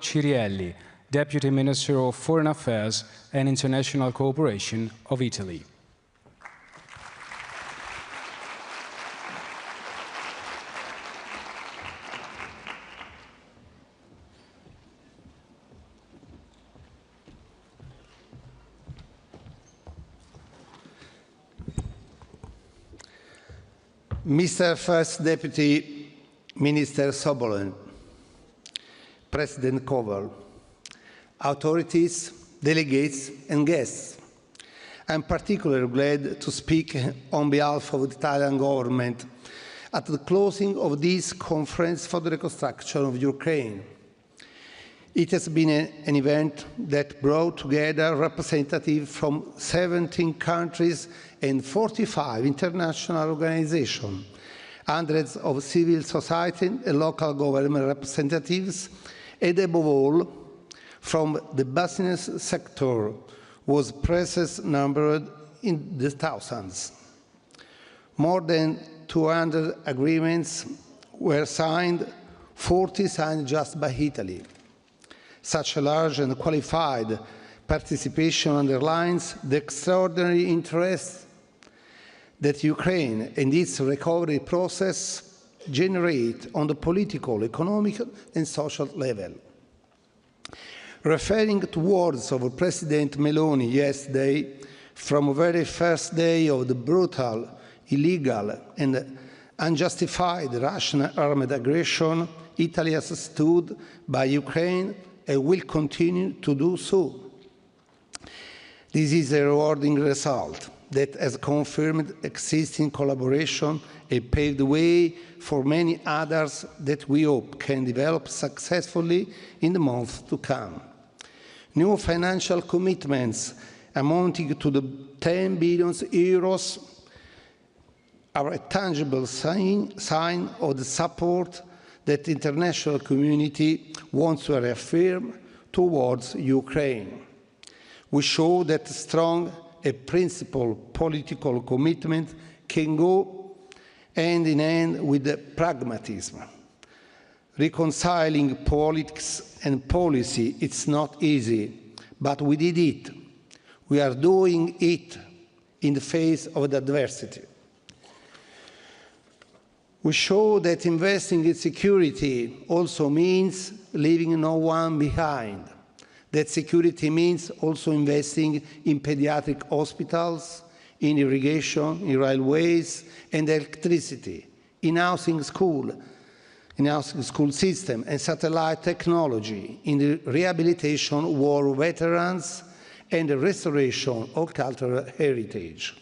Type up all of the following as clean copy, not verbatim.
Cirielli, Deputy Minister of Foreign Affairs and International Cooperation of Italy. Mr. First Deputy Minister Sobolin, President Kowal, authorities, delegates and guests, I'm particularly glad to speak on behalf of the Italian government at the closing of this conference for the reconstruction of Ukraine. It has been an event that brought together representatives from 17 countries and 45 international organizations, hundreds of civil society and local government representatives, and above all, from the business sector, whose presence numbered in the thousands. More than 200 agreements were signed, 40 signed just by Italy. Such a large and qualified participation underlines the extraordinary interest that Ukraine and its recovery process generate on the political, economic and social level. Referring to words of President Meloni yesterday, from the very first day of the brutal, illegal and unjustified Russian armed aggression, Italy has stood by Ukraine and will continue to do so. This is a rewarding result that has confirmed existing collaboration and paved the way for many others that we hope can develop successfully in the months to come. New financial commitments amounting to the 10 billion euros are a tangible sign of the support that the international community wants to reaffirm towards Ukraine. We show that strong and principled political commitment can go hand in hand with the pragmatism. Reconciling politics and policy, it's not easy, but we did it. We are doing it in the face of the adversity. We show that investing in security also means leaving no one behind. That security means also investing in pediatric hospitals, in irrigation, in railways and electricity, in housing school system and satellite technology, in the rehabilitation of war veterans and the restoration of cultural heritage.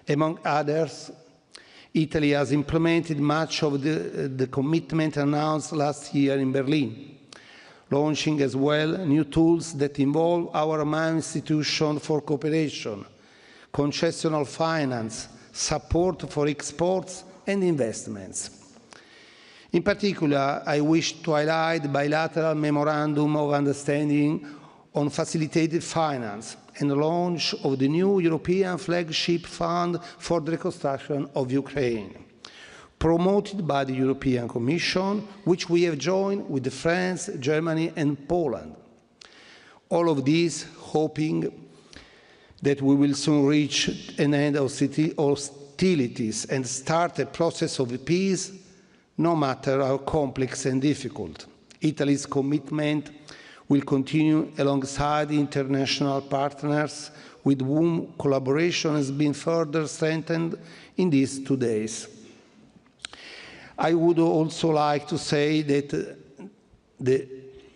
Among others, Italy has implemented much of the commitment announced last year in Berlin, launching as well new tools that involve our main institution for cooperation, concessional finance, support for exports and investments. In particular, I wish to highlight the bilateral memorandum of understanding on facilitated finance and the launch of the new European flagship fund for the reconstruction of Ukraine, promoted by the European Commission, which we have joined with France, Germany and Poland. All of this hoping that we will soon reach an end of hostilities and start a process of peace, no matter how complex and difficult. Italy's commitment will continue alongside international partners with whom collaboration has been further strengthened in these 2 days. I would also like to say that the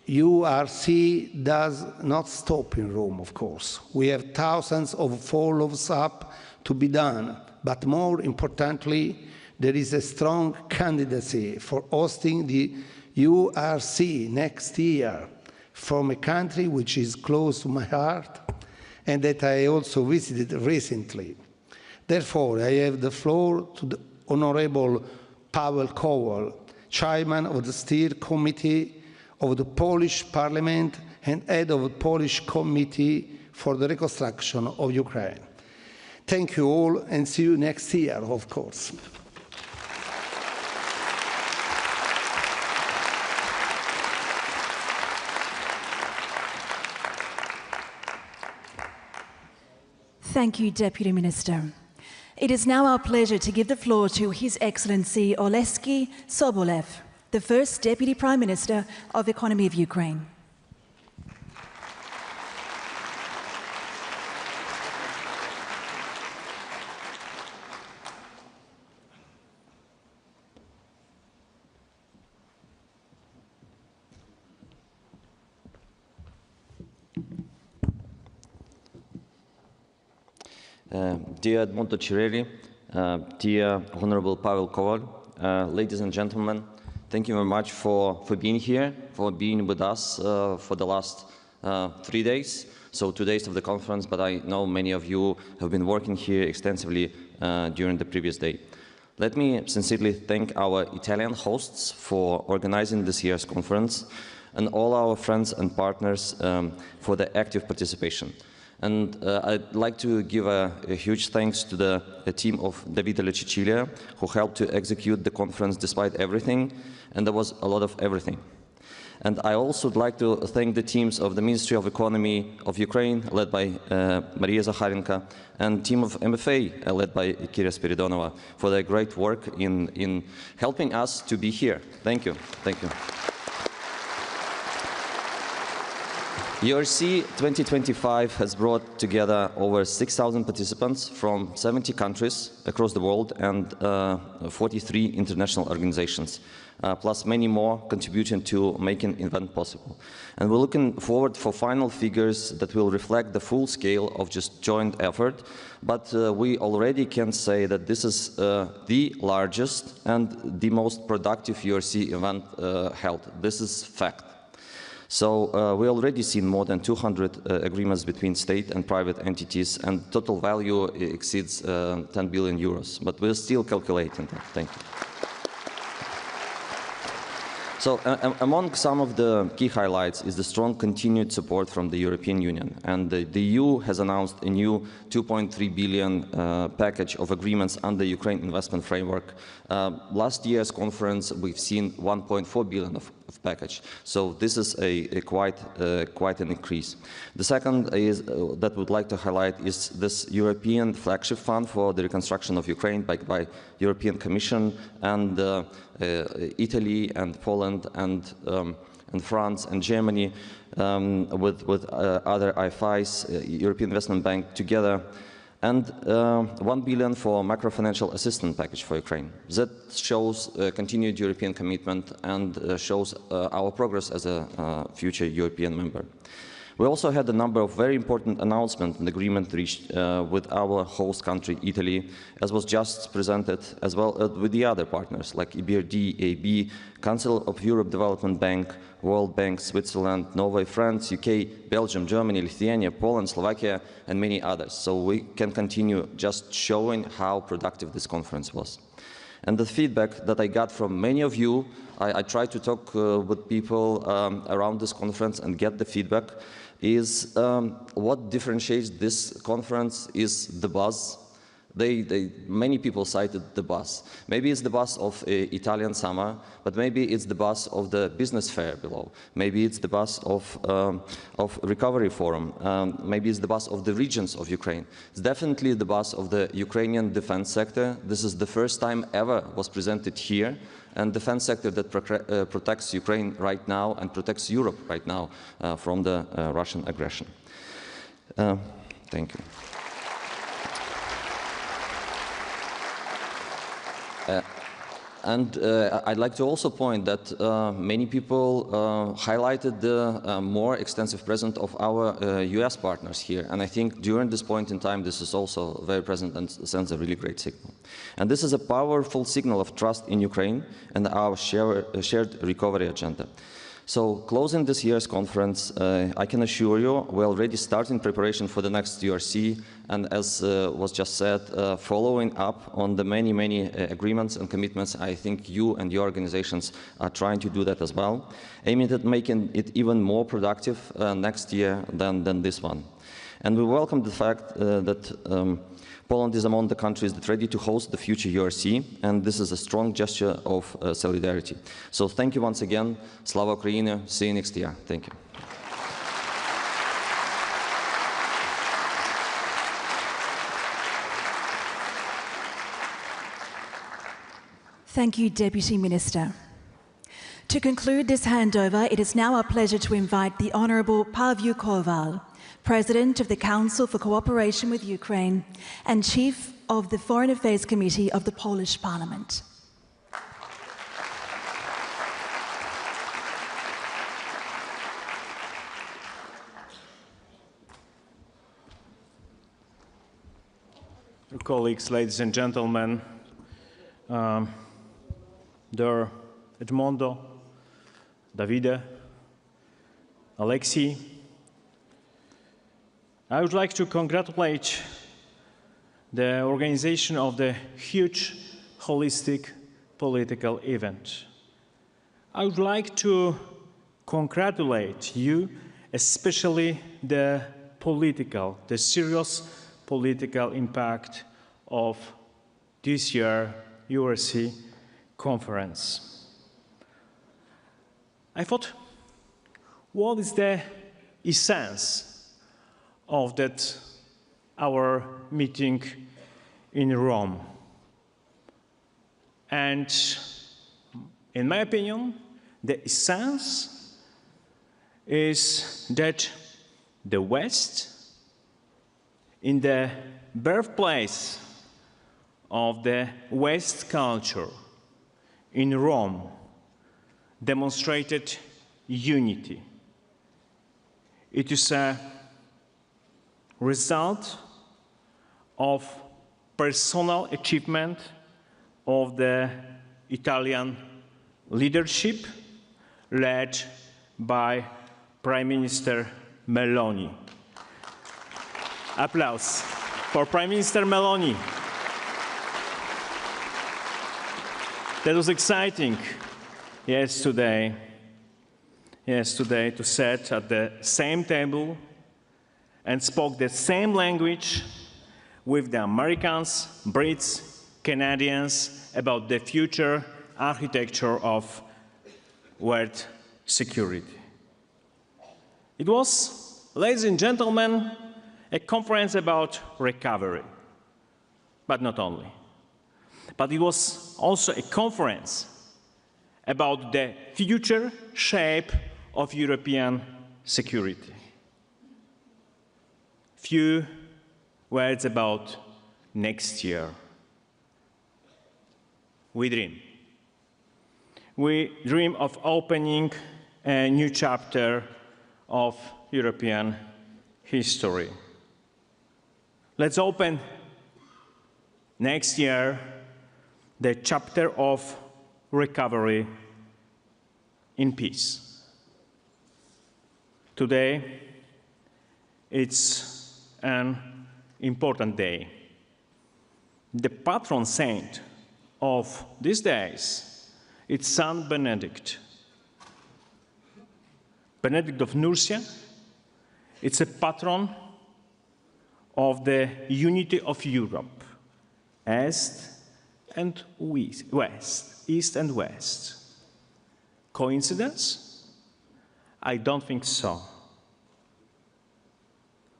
URC does not stop in Rome, of course. We have thousands of follow-ups up to be done, but more importantly, there is a strong candidacy for hosting the URC next year from a country which is close to my heart and that I also visited recently. Therefore, I have the floor to the Honorable Paweł Kowal, Chairman of the Steering Committee of the Polish Parliament and Head of the Polish Committee for the Reconstruction of Ukraine. Thank you all and see you next year, of course. Thank you, Deputy Minister. It is now our pleasure to give the floor to His Excellency Oleksiy Sobolev, the first Deputy Prime Minister of the Economy of Ukraine. Dear Edmondo Cirelli, dear Honorable Pavel Koval, ladies and gentlemen, thank you very much for being here, for being with us for the last 3 days, so 2 days of the conference, but I know many of you have been working here extensively during the previous day. Let me sincerely thank our Italian hosts for organizing this year's conference and all our friends and partners for the active participation. And I'd like to give a huge thanks to the team of Davide Cecilia, who helped to execute the conference despite everything, and there was a lot of everything. And I also would like to thank the teams of the Ministry of Economy of Ukraine, led by Maria Zakharenko, and team of MFA, led by Kira Spiridonova, for their great work in helping us to be here. Thank you. Thank you. URC 2025 has brought together over 6,000 participants from 70 countries across the world and 43 international organizations, plus many more contributing to making the event possible. And we're looking forward for final figures that will reflect the full scale of just joint effort, but we already can say that this is the largest and the most productive URC event held. This is fact. So we already seen more than 200 agreements between state and private entities, and total value exceeds 10 billion euros. But we're still calculating that. Thank you. So among some of the key highlights is the strong continued support from the European Union. And the EU has announced a new 2.3 billion package of agreements under the Ukraine investment framework. Last year's conference, we've seen 1.4 billion of package. So this is quite an increase. The second is that we'd like to highlight is this European flagship fund for the reconstruction of Ukraine by European Commission and Italy and Poland and France and Germany with other IFIs, European Investment Bank together, and 1 billion for macro-financial assistance package for Ukraine. That shows continued European commitment and shows our progress as a future European member. We also had a number of very important announcements and agreements reached with our host country, Italy, as was just presented, as well as with the other partners like EBRD, EIB, Council of Europe Development Bank, World Bank, Switzerland, Norway, France, UK, Belgium, Germany, Lithuania, Poland, Slovakia, and many others. So we can continue just showing how productive this conference was. And the feedback that I got from many of you, I tried to talk with people around this conference and get the feedback, is what differentiates this conference is the buzz. Many people cited the buzz. Maybe it's the buzz of Italian summer, but maybe it's the buzz of the business fair below. Maybe it's the buzz of Recovery Forum. Maybe it's the buzz of the regions of Ukraine. It's definitely the buzz of the Ukrainian defense sector. This is the first time ever was presented here, and defense sector that protects Ukraine right now and protects Europe right now from the Russian aggression. Thank you. And I'd like to also point that many people highlighted the more extensive presence of our US partners here. And I think during this point in time, this is also very present and sends a really great signal. And this is a powerful signal of trust in Ukraine and our shared recovery agenda. So closing this year's conference, I can assure you we're already starting preparation for the next URC, and as was just said, following up on the many agreements and commitments. I think you and your organizations are trying to do that as well, aiming at making it even more productive next year than this one. And we welcome the fact that Poland is among the countries that are ready to host the future URC, and this is a strong gesture of solidarity. So thank you once again. Slava Ukraini. See you next year. Thank you. Thank you, Deputy Minister. To conclude this handover, it is now our pleasure to invite the Honourable Paweł Kowal, President of the Council for Cooperation with Ukraine and Chief of the Foreign Affairs Committee of the Polish Parliament. Colleagues, ladies and gentlemen, dear Edmondo, Davide, Alexei, I would like to congratulate the organization of the huge holistic political event. I would like to congratulate you, especially the serious political impact of this year's URC conference. I thought, what is the essence of our meeting in Rome? And in my opinion, the essence is that the West, in the birthplace of the West culture, in Rome, demonstrated unity. It is a result of personal achievement of the Italian leadership led by Prime Minister Meloni. Applause for Prime Minister Meloni. That was exciting, today to sit at the same table and spoke the same language with the Americans, Brits, Canadians about the future architecture of world security. It was, ladies and gentlemen, a conference about recovery, but not only. But it was also a conference about the future shape of European security. Few words about next year. We dream. We dream of opening a new chapter of European history. Let's open next year the chapter of recovery in peace. Today, it's an important day. The patron saint of these days is Saint Benedict. Benedict of Nursia, it's a patron of the unity of Europe, East and West, East and West. Coincidence? I don't think so.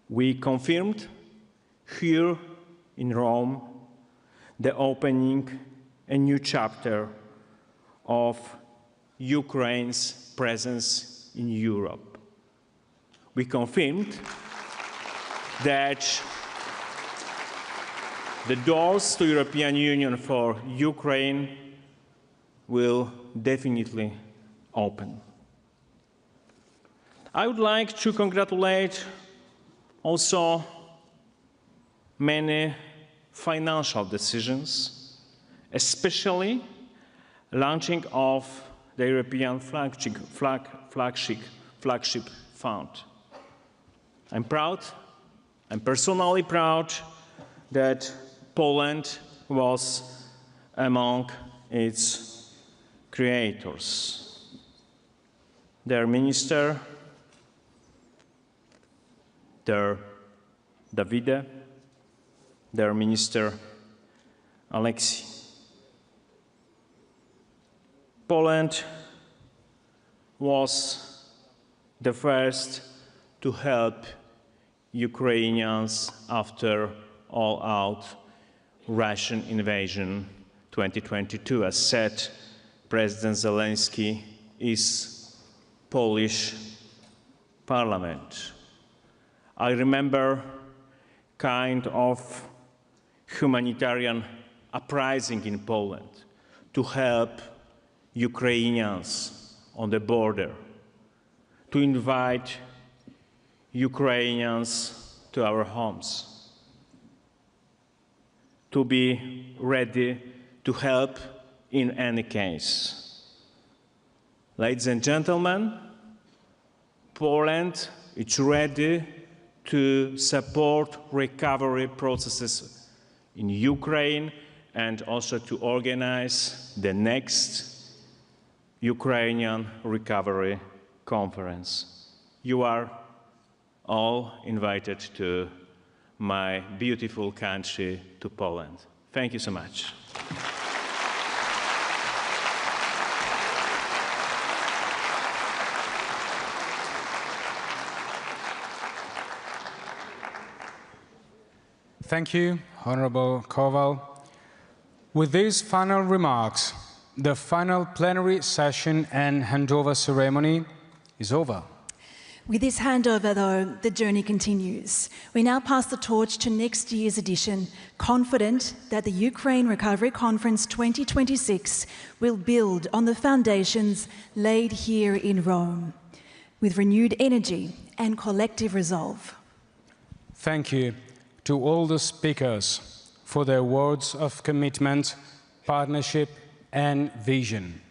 We confirmed here in Rome the opening a new chapter of Ukraine's presence in Europe. We confirmed that the doors to European Union for Ukraine will definitely open. I would like to congratulate also many financial decisions, especially launching of the European flagship fund. I'm proud, I'm personally proud that Poland was among its creators. Their minister, their Davide, their minister Alexei. Poland was the first to help Ukrainians after all-out Russian invasion 2022. As said, President Zelensky is Polish parliament. I remember kind of humanitarian uprising in Poland to help Ukrainians on the border, to invite Ukrainians to our homes, to be ready to help in any case. Ladies and gentlemen, Poland is ready to support recovery processes in Ukraine and also to organize the next Ukrainian Recovery Conference. You are all invited to my beautiful country, to Poland. Thank you so much. Thank you, Honorable Kowal. With these final remarks, the final plenary session and handover ceremony is over. With this handover, though, the journey continues. We now pass the torch to next year's edition, confident that the Ukraine Recovery Conference 2026 will build on the foundations laid here in Rome, with renewed energy and collective resolve. Thank you to all the speakers for their words of commitment, partnership, and vision.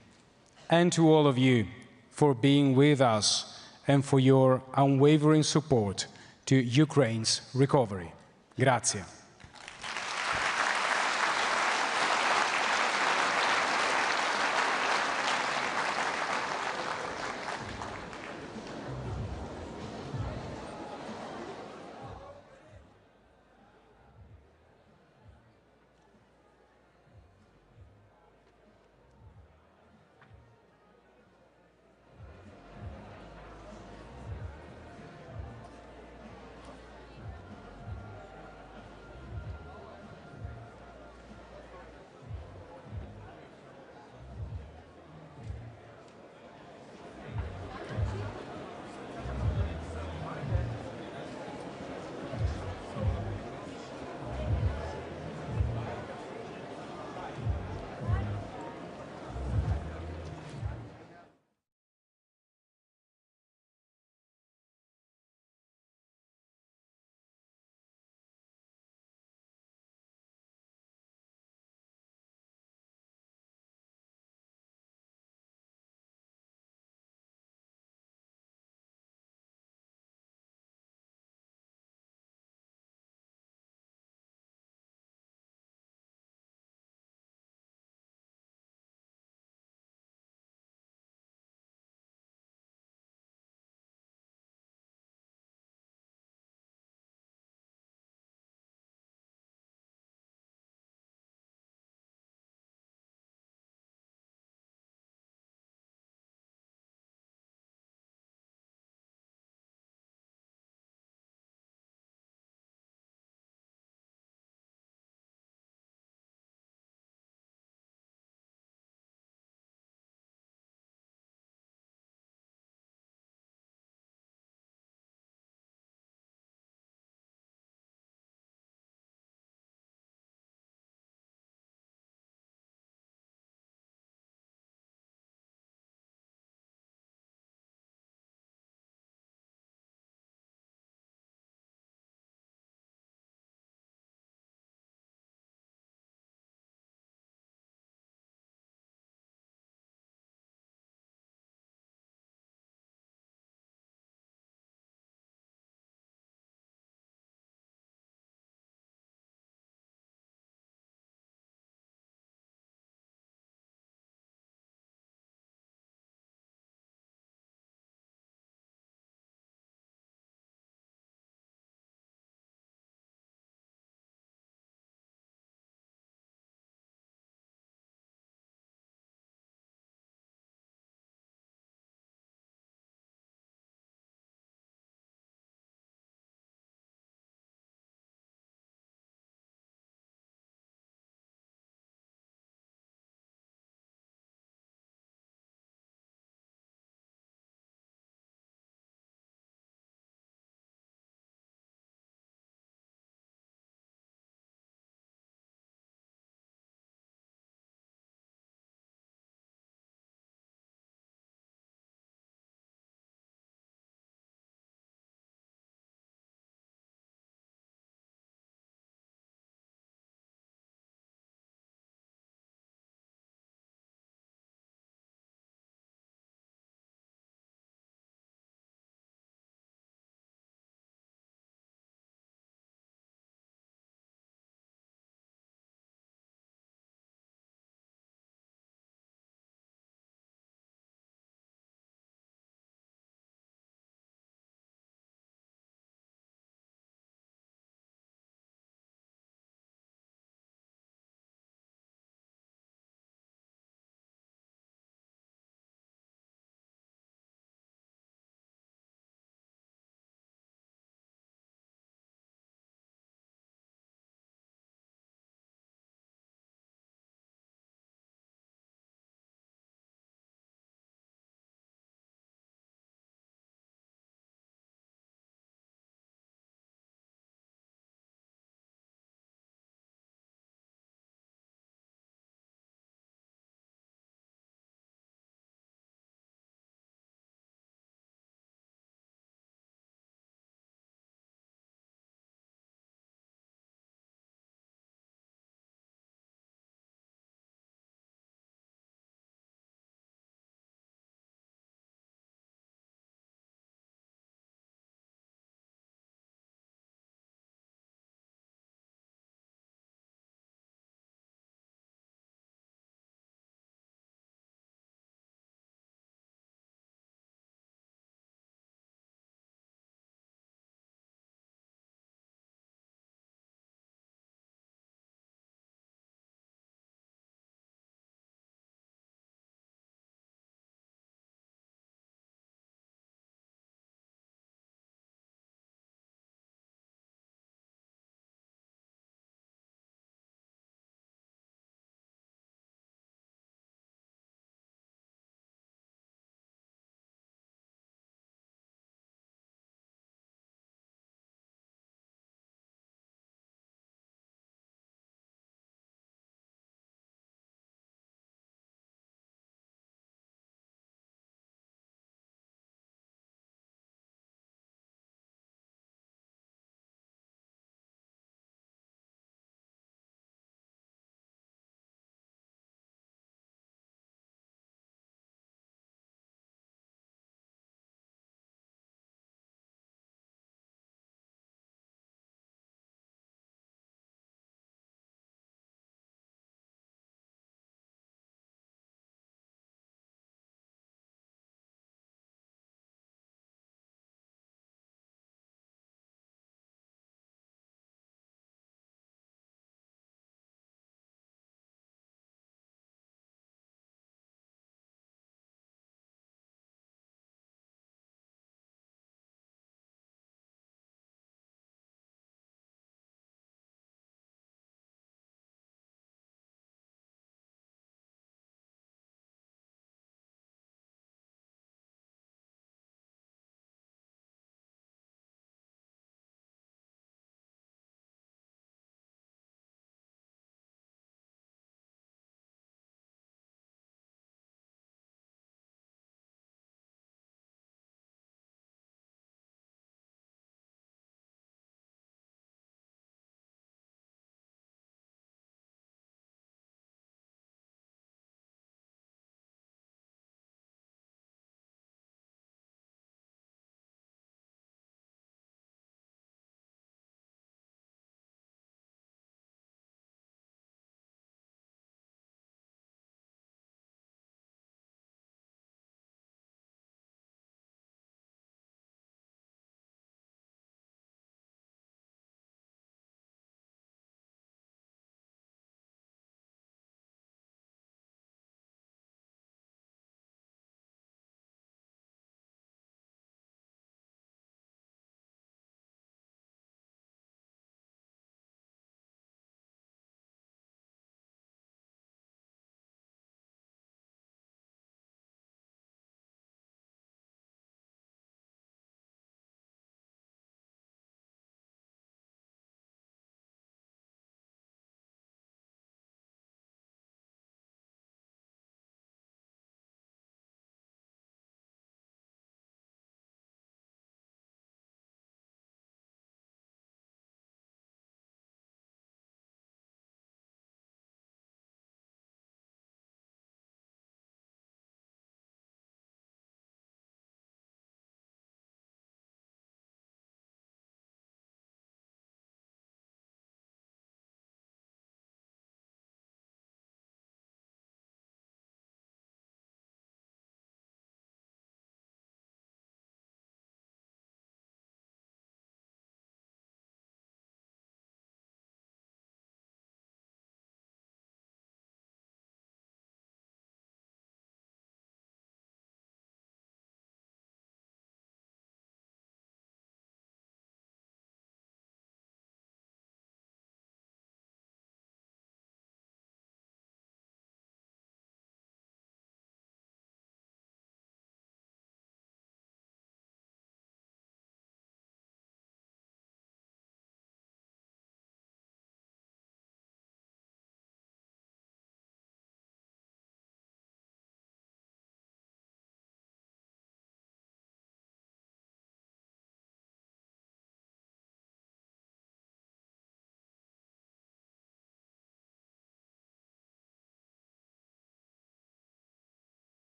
And to all of you for being with us and for your unwavering support to Ukraine's recovery. Grazie.